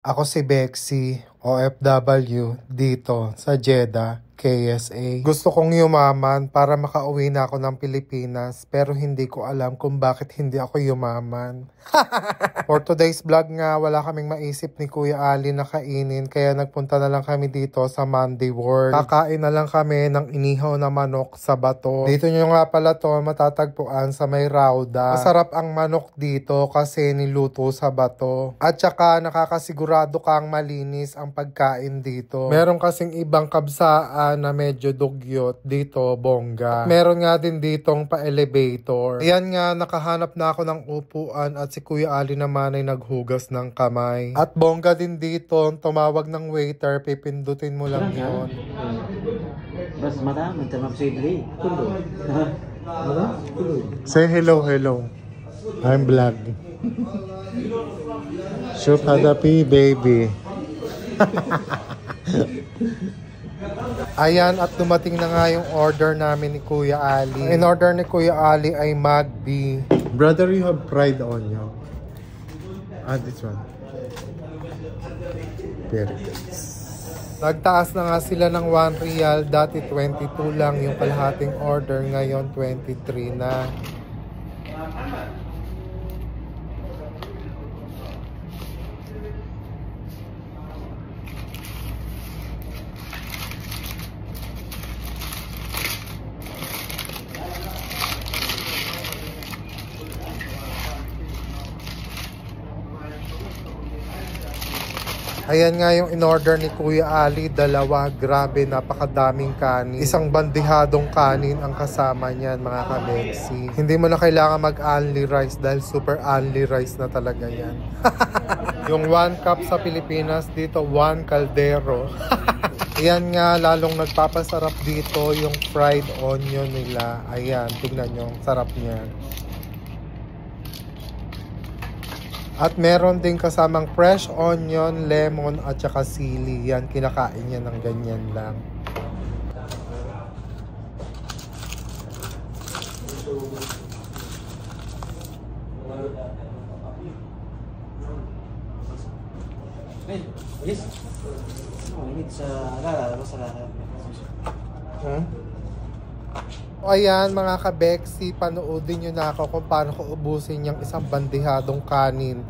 Ako si Bexy, OFW, dito sa Jeddah, KSA. Gusto kong yumaman para makauwi na ako ng Pilipinas pero hindi ko alam kung bakit hindi ako yumaman. For today's vlog nga, wala kaming maisip ni Kuya Ali na kainin kaya nagpunta na lang kami dito sa Monday World. Kakain na lang kami ng inihaw na manok sa bato. Dito nyo nga pala to matatagpuan sa may Rauda. Masarap ang manok dito kasi niluto sa bato. At saka nakakasigurado kang malinis ang pagkain dito. Meron kasing ibang kabsaan na medyo dugyot, dito bongga. Meron nga din ditong pa-elevator. Ayan nga, nakahanap na ako ng upuan at si Kuya Ali naman ay naghugas ng kamay. At bongga din dito, tumawag ng waiter, pipindutin mo lang yun. Bas madam, macam apa sih diri? Kulo. Madam, kulo. Say hello. I'm vlog. Shoot hadapi, baby. Ayan, at dumating na nga yung order namin ni Kuya Ali. In order ni Kuya Ali ay Magbi. Brother, you have fried onion. This one. Very good. Nagtaas na nga sila ng 1 real. Dati 22 lang yung kalahating order. Ngayon 23 na. Ayan nga yung in-order ni Kuya Ali, dalawa. Grabe, napakadaming kanin. Isang bandihadong kanin ang kasama niyan, mga kabeksi. Hindi mo na kailangan mag-only rice dahil super only rice na talaga yan. Yung 1 cup sa Pilipinas, dito 1 kaldero. Ayan nga, lalong nagpapasarap dito yung fried onion nila. Ayan, tignan nyo, sarap niyan. At meron din kasamang fresh onion, lemon at saka sili. Yan, kinakain niya ng ganyan lang. Yes. No, ini sa lala, basta lala. Ayan mga kabeksi, panoodin nyo na ako kung paano ko ubusin yung isang bandihadong kanin.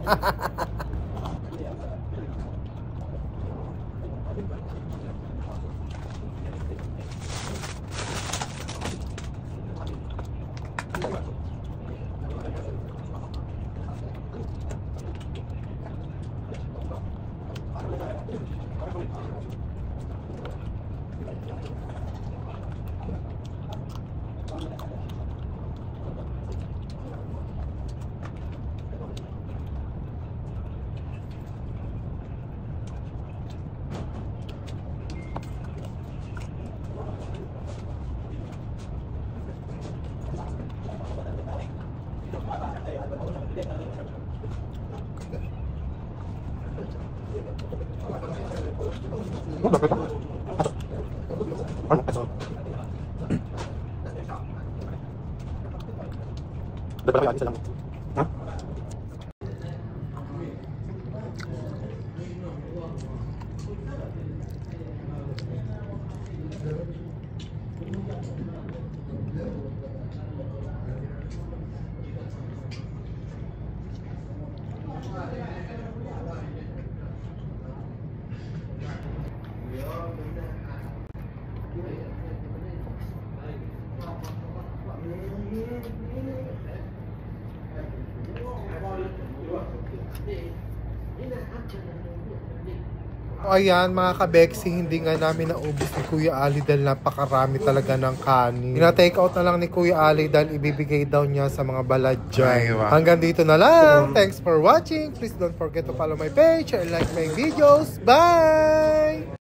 Ayan mga kabeksi, hindi nga namin naubos ni Kuya Ali dahil napakarami talaga ng kanin. Ina-take out na lang ni Kuya Ali dahil ibibigay daw niya sa mga baladyan. Hanggang dito na lang. Thanks for watching. Please don't forget to follow my page and like my videos. Bye!